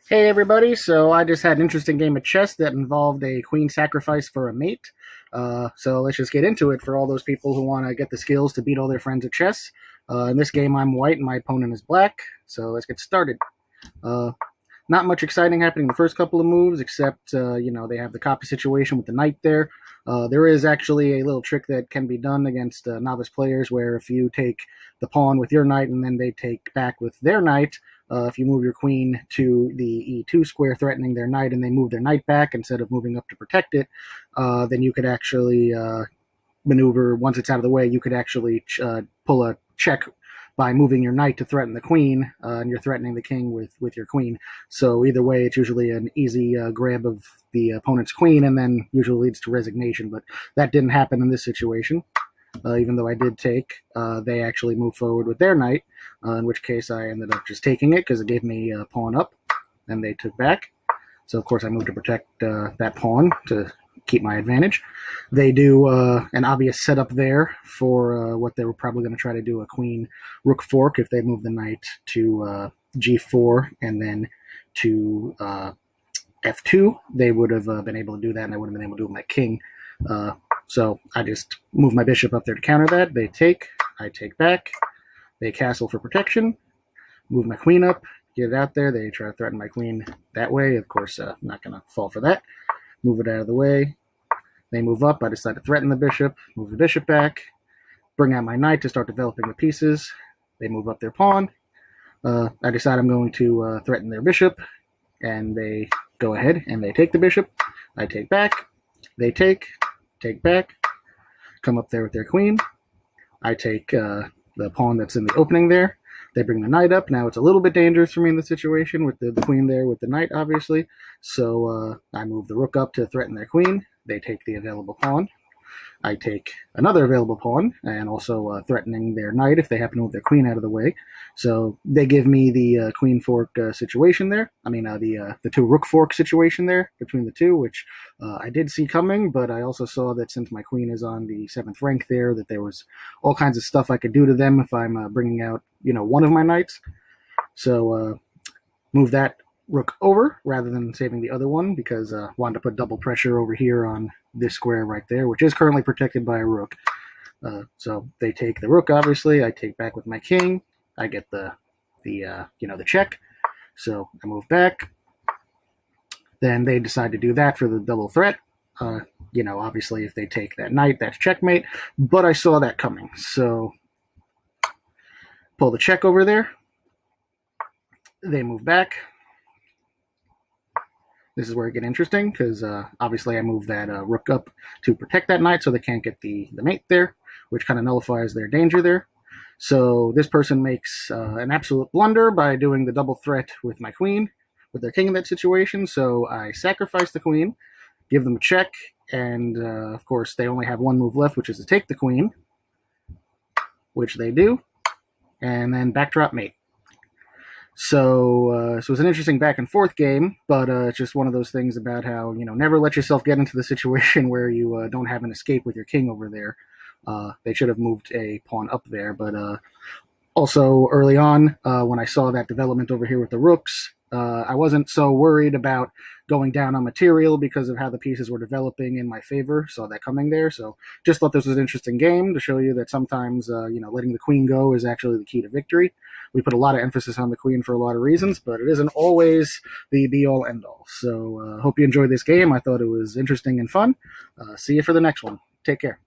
Hey everybody, so I just had an interesting game of chess that involved a queen sacrifice for a mate. So let's just get into it for all those people who want to get the skills to beat all their friends at chess. In this game, I'm white and my opponent is black, so let's get started. Uh, Not much exciting happening the first couple of moves, except they have the copy situation with the knight there. There is actually a little trick that can be done against novice players, where if you take the pawn with your knight and then they take back with their knight, if you move your queen to the e2 square, threatening their knight, and they move their knight back instead of moving up to protect it, then you could actually maneuver once it's out of the way. You could actually pull a check by moving your knight to threaten the queen, and you're threatening the king with your queen. So either way, it's usually an easy grab of the opponent's queen, and then usually leads to resignation. But that didn't happen in this situation. Even though I did take, they actually moved forward with their knight, in which case I ended up just taking it because it gave me a pawn up, and they took back. So of course I moved to protect that pawn to keep my advantage. They do an obvious setup there for what they were probably going to try to do, a queen rook fork if they move the knight to g4 and then to f2. They would have been able to do that, and I would have been able to do it with my king. So I just move my bishop up there to counter that. They take, I take back. They castle for protection. Move my queen up, get it out there. They try to threaten my queen that way. Of course, I'm not going to fall for that. Move it out of the way. They move up. I decide to threaten the bishop, move the bishop back, bring out my knight to start developing the pieces. They move up their pawn. I decide I'm going to threaten their bishop, and they go ahead and they take the bishop. I take back. They take back, come up there with their queen. I take the pawn that's in the opening there. They bring the knight up. Now it's a little bit dangerous for me in the situation with the queen there with the knight, obviously. So I move the rook up to threaten their queen. They take the available pawn. I take another available pawn and also threatening their knight if they happen to move their queen out of the way. So they give me the queen fork situation there. I mean, the two rook fork situation there between the two, which I did see coming, but I also saw that since my queen is on the seventh rank there, that there was all kinds of stuff I could do to them if I'm bringing out, one of my knights. So move that rook over rather than saving the other one because I wanted to put double pressure over here on this square right there, which is currently protected by a rook. So they take the rook, obviously. I take back with my king. I get the check. So I move back. Then they decide to do that for the double threat. Obviously, if they take that knight, that's checkmate. But I saw that coming. So pull the check over there. They move back. This is where it gets interesting because obviously I move that rook up to protect that knight so they can't get the mate there, which kind of nullifies their danger there. So this person makes an absolute blunder by doing the double threat with my queen, with their king in that situation. So I sacrifice the queen, give them a check, and of course they only have one move left, which is to take the queen, which they do, and then backdrop mate. So it was an interesting back and forth game, but it's just one of those things about how never let yourself get into the situation where you don't have an escape with your king over there. They should have moved a pawn up there, but also early on when I saw that development over here with the rooks, I wasn't so worried about going down on material because of how the pieces were developing in my favor. Saw that coming there, so just thought this was an interesting game to show you that sometimes letting the queen go is actually the key to victory. We put a lot of emphasis on the queen for a lot of reasons, but it isn't always the be all end all. So hope you enjoyed this game. I thought it was interesting and fun. See you for the next one. Take care.